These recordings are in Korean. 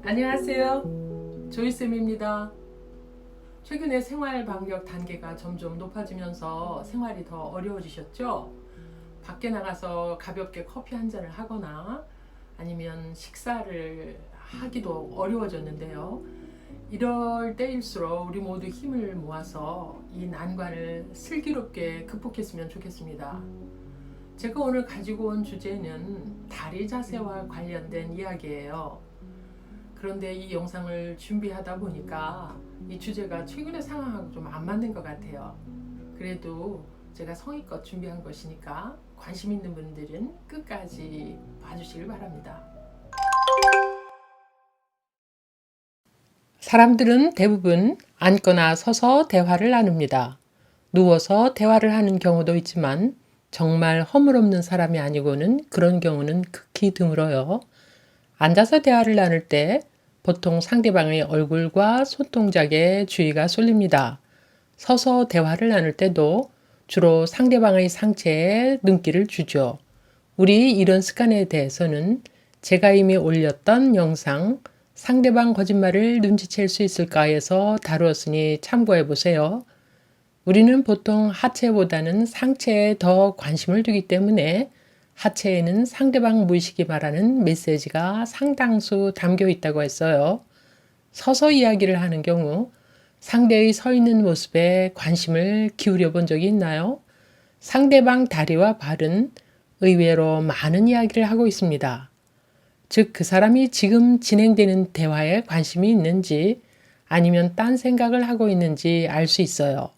안녕하세요. 조이쌤입니다. 최근에 생활 반경 단계가 점점 높아지면서 생활이 더 어려워지셨죠? 밖에 나가서 가볍게 커피 한 잔을 하거나 아니면 식사를 하기도 어려워졌는데요. 이럴 때일수록 우리 모두 힘을 모아서 이 난관을 슬기롭게 극복했으면 좋겠습니다. 제가 오늘 가지고 온 주제는 다리 자세와 관련된 이야기예요. 그런데 이 영상을 준비하다 보니까 이 주제가 최근의 상황하고 좀 안 맞는 것 같아요. 그래도 제가 성의껏 준비한 것이니까 관심 있는 분들은 끝까지 봐주시길 바랍니다. 사람들은 대부분 앉거나 서서 대화를 나눕니다. 누워서 대화를 하는 경우도 있지만 정말 허물없는 사람이 아니고는 그런 경우는 극히 드물어요. 앉아서 대화를 나눌 때 보통 상대방의 얼굴과 손동작에 주의가 쏠립니다. 서서 대화를 나눌 때도 주로 상대방의 상체에 눈길을 주죠. 우리 이런 습관에 대해서는 제가 이미 올렸던 영상 상대방 거짓말을 눈치챌 수 있을까에서 다루었으니 참고해 보세요. 우리는 보통 하체보다는 상체에 더 관심을 두기 때문에 하체에는 상대방 무의식이 말하는 메시지가 상당수 담겨 있다고 했어요. 서서 이야기를 하는 경우 상대의 서 있는 모습에 관심을 기울여 본 적이 있나요? 상대방 다리와 발은 의외로 많은 이야기를 하고 있습니다. 즉, 그 사람이 지금 진행되는 대화에 관심이 있는지 아니면 딴 생각을 하고 있는지 알 수 있어요.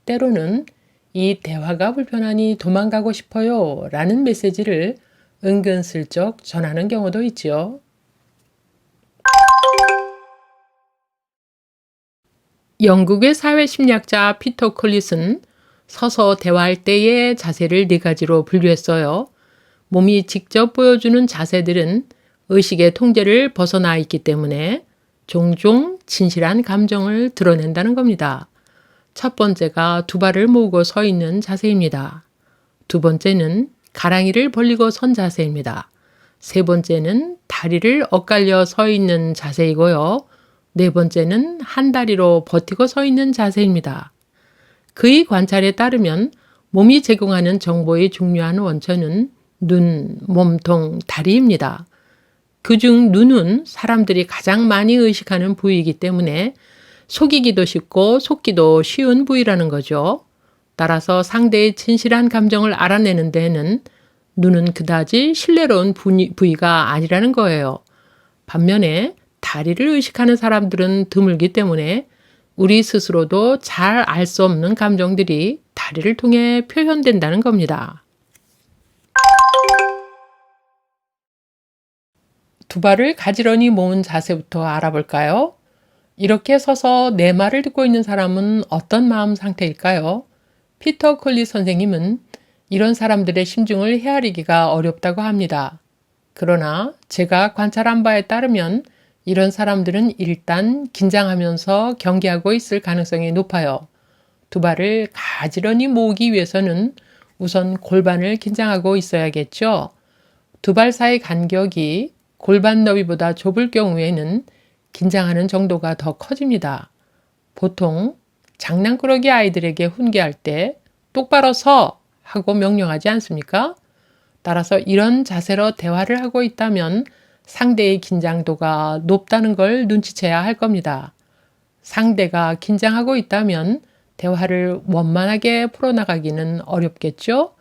때로는 이 대화가 불편하니 도망가고 싶어요 라는 메시지를 은근슬쩍 전하는 경우도 있지요. 영국의 사회심리학자 피터 콜릿은 서서 대화할 때의 자세를 네 가지로 분류했어요. 몸이 직접 보여주는 자세들은 의식의 통제를 벗어나 있기 때문에 종종 진실한 감정을 드러낸다는 겁니다. 첫 번째가 두 발을 모으고 서 있는 자세입니다. 두 번째는 가랑이를 벌리고 선 자세입니다. 세 번째는 다리를 엇갈려 서 있는 자세이고요. 네 번째는 한 다리로 버티고 서 있는 자세입니다. 그의 관찰에 따르면 몸이 제공하는 정보의 중요한 원천은 눈, 몸통, 다리입니다. 그중 눈은 사람들이 가장 많이 의식하는 부위이기 때문에 속이기도 쉽고 속기도 쉬운 부위라는 거죠. 따라서 상대의 진실한 감정을 알아내는 데에는 눈은 그다지 신뢰로운 부위가 아니라는 거예요. 반면에 다리를 의식하는 사람들은 드물기 때문에 우리 스스로도 잘 알 수 없는 감정들이 다리를 통해 표현된다는 겁니다. 두 발을 가지런히 모은 자세부터 알아볼까요? 이렇게 서서 내 말을 듣고 있는 사람은 어떤 마음 상태일까요? 피터 콜릿 선생님은 이런 사람들의 심중을 헤아리기가 어렵다고 합니다. 그러나 제가 관찰한 바에 따르면 이런 사람들은 일단 긴장하면서 경계하고 있을 가능성이 높아요. 두 발을 가지런히 모으기 위해서는 우선 골반을 긴장하고 있어야겠죠. 두 발 사이 간격이 골반 너비보다 좁을 경우에는 긴장하는 정도가 더 커집니다. 보통 장난꾸러기 아이들에게 훈계할 때 똑바로 서 하고 명령하지 않습니까? 따라서 이런 자세로 대화를 하고 있다면 상대의 긴장도가 높다는 걸 눈치채야 할 겁니다. 상대가 긴장하고 있다면 대화를 원만하게 풀어나가기는 어렵겠죠?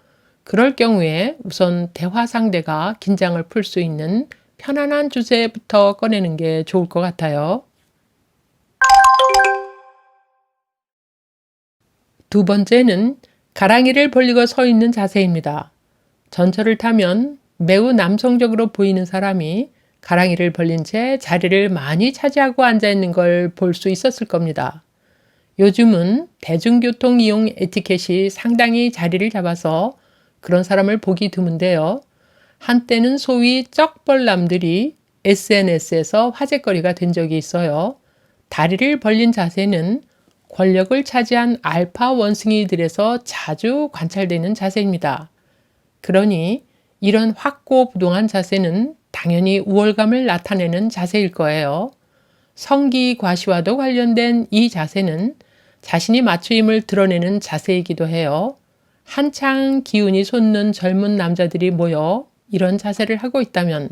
그럴 경우에 우선 대화 상대가 긴장을 풀 수 있는 편안한 주제부터 꺼내는 게 좋을 것 같아요. 두 번째는 가랑이를 벌리고 서 있는 자세입니다. 전철을 타면 매우 남성적으로 보이는 사람이 가랑이를 벌린 채 자리를 많이 차지하고 앉아 있는 걸 볼 수 있었을 겁니다. 요즘은 대중교통 이용 에티켓이 상당히 자리를 잡아서 그런 사람을 보기 드문데요. 한때는 소위 쩍벌남들이 SNS에서 화제거리가 된 적이 있어요. 다리를 벌린 자세는 권력을 차지한 알파 원숭이들에서 자주 관찰되는 자세입니다. 그러니 이런 확고부동한 자세는 당연히 우월감을 나타내는 자세일 거예요. 성기 과시와도 관련된 이 자세는 자신이 맞추임을 드러내는 자세이기도 해요. 한창 기운이 솟는 젊은 남자들이 모여 이런 자세를 하고 있다면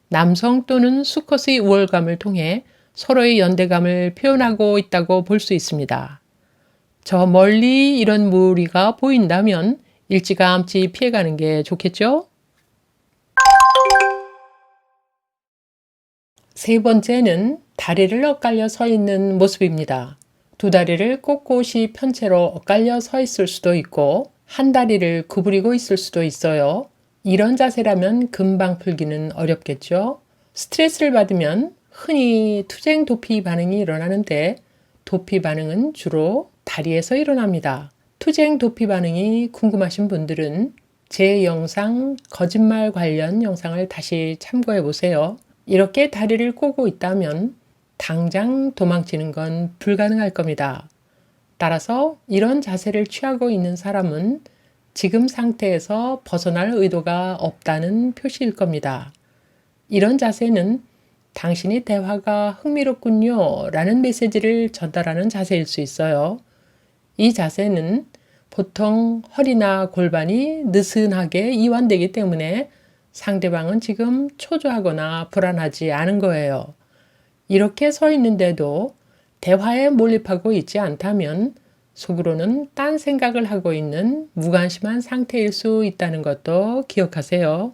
남성 또는 수컷의 우월감을 통해 서로의 연대감을 표현하고 있다고 볼 수 있습니다. 저 멀리 이런 무리가 보인다면 일찌감치 피해가는 게 좋겠죠? 세 번째는 다리를 엇갈려 서 있는 모습입니다. 두 다리를 꼿꼿이 편 채로 엇갈려 서 있을 수도 있고 한 다리를 구부리고 있을 수도 있어요. 이런 자세라면 금방 풀기는 어렵겠죠? 스트레스를 받으면 흔히 투쟁 도피 반응이 일어나는데 도피 반응은 주로 다리에서 일어납니다. 투쟁 도피 반응이 궁금하신 분들은 제 영상 거짓말 관련 영상을 다시 참고해 보세요. 이렇게 다리를 꼬고 있다면 당장 도망치는 건 불가능할 겁니다. 따라서 이런 자세를 취하고 있는 사람은 지금 상태에서 벗어날 의도가 없다는 표시일 겁니다. 이런 자세는 당신이 대화가 흥미롭군요 라는 메시지를 전달하는 자세일 수 있어요. 이 자세는 보통 허리나 골반이 느슨하게 이완되기 때문에 상대방은 지금 초조하거나 불안하지 않은 거예요. 이렇게 서 있는데도 대화에 몰입하고 있지 않다면 속으로는 딴 생각을 하고 있는 무관심한 상태일 수 있다는 것도 기억하세요.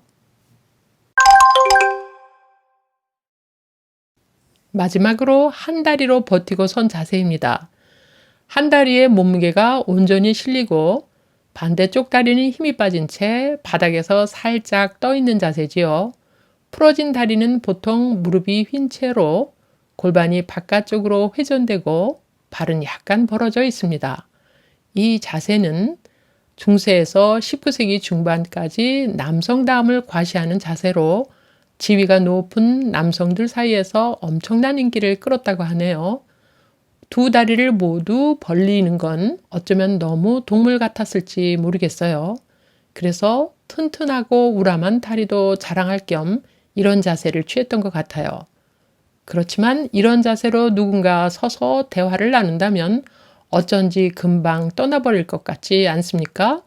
마지막으로 한 다리로 버티고 선 자세입니다. 한 다리의 몸무게가 온전히 실리고 반대쪽 다리는 힘이 빠진 채 바닥에서 살짝 떠 있는 자세지요. 풀어진 다리는 보통 무릎이 휜 채로 골반이 바깥쪽으로 회전되고 발은 약간 벌어져 있습니다. 이 자세는 중세에서 19세기 중반까지 남성다움을 과시하는 자세로 지위가 높은 남성들 사이에서 엄청난 인기를 끌었다고 하네요. 두 다리를 모두 벌리는 건 어쩌면 너무 동물 같았을지 모르겠어요. 그래서 튼튼하고 우람한 다리도 자랑할 겸 이런 자세를 취했던 것 같아요. 그렇지만 이런 자세로 누군가 서서 대화를 나눈다면 어쩐지 금방 떠나버릴 것 같지 않습니까?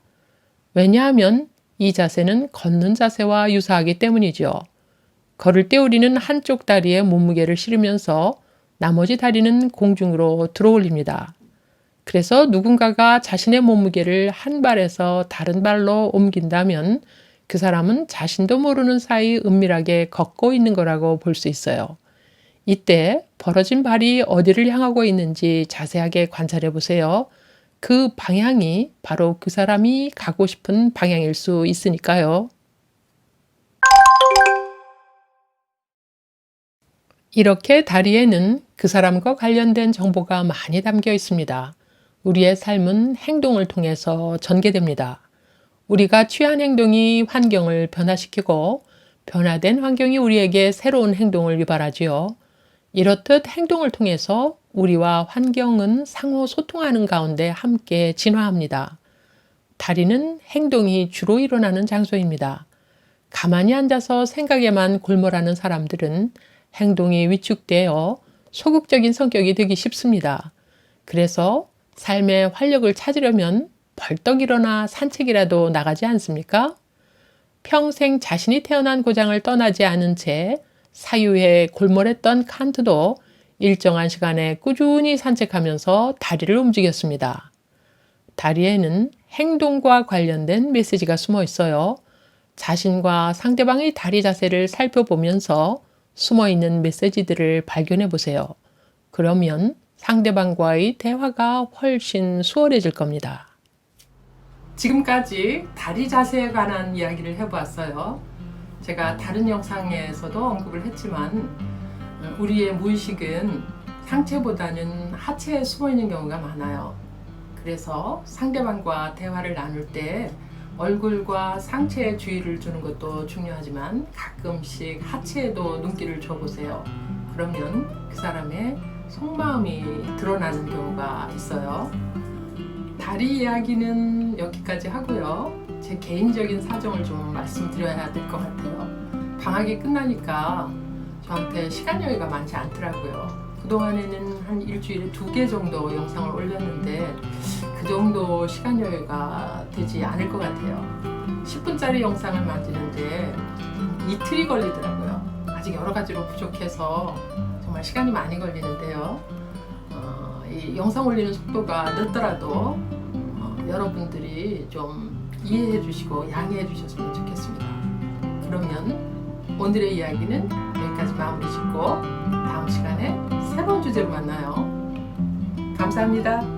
왜냐하면 이 자세는 걷는 자세와 유사하기 때문이죠. 걸을 때 우리는 한쪽 다리에 몸무게를 실으면서 나머지 다리는 공중으로 들어올립니다. 그래서 누군가가 자신의 몸무게를 한 발에서 다른 발로 옮긴다면 그 사람은 자신도 모르는 사이 은밀하게 걷고 있는 거라고 볼 수 있어요. 이때 벌어진 발이 어디를 향하고 있는지 자세하게 관찰해 보세요. 그 방향이 바로 그 사람이 가고 싶은 방향일 수 있으니까요. 이렇게 다리에는 그 사람과 관련된 정보가 많이 담겨 있습니다. 우리의 삶은 행동을 통해서 전개됩니다. 우리가 취한 행동이 환경을 변화시키고 변화된 환경이 우리에게 새로운 행동을 유발하지요. 이렇듯 행동을 통해서 우리와 환경은 상호 소통하는 가운데 함께 진화합니다. 다리는 행동이 주로 일어나는 장소입니다. 가만히 앉아서 생각에만 골몰하는 사람들은 행동이 위축되어 소극적인 성격이 되기 쉽습니다. 그래서 삶의 활력을 찾으려면 벌떡 일어나 산책이라도 나가지 않습니까? 평생 자신이 태어난 고장을 떠나지 않은 채 사유에 골몰했던 칸트도 일정한 시간에 꾸준히 산책하면서 다리를 움직였습니다. 다리에는 행동과 관련된 메시지가 숨어 있어요. 자신과 상대방의 다리 자세를 살펴보면서 숨어 있는 메시지들을 발견해 보세요. 그러면 상대방과의 대화가 훨씬 수월해질 겁니다. 지금까지 다리 자세에 관한 이야기를 해보았어요. 제가 다른 영상에서도 언급을 했지만 우리의 무의식은 상체보다는 하체에 숨어 있는 경우가 많아요. 그래서 상대방과 대화를 나눌 때 얼굴과 상체에 주의를 주는 것도 중요하지만 가끔씩 하체에도 눈길을 줘보세요. 그러면 그 사람의 속마음이 드러나는 경우가 있어요. 다리 이야기는 여기까지 하고요. 제 개인적인 사정을 좀 말씀드려야 될 것 같아요. 방학이 끝나니까 저한테 시간 여유가 많지 않더라고요. 그동안에는 한 일주일에 2개 정도 영상을 올렸는데 그 정도 시간 여유가 되지 않을 것 같아요. 10분짜리 영상을 만드는데 이틀이 걸리더라고요. 아직 여러 가지로 부족해서 정말 시간이 많이 걸리는데요. 이 영상 올리는 속도가 늦더라도 여러분들이 좀 이해해 주시고 양해해 주셨으면 좋겠습니다. 그러면 오늘의 이야기는 여기까지 마무리 짓고 다음 시간에 새로운 주제로 만나요. 감사합니다.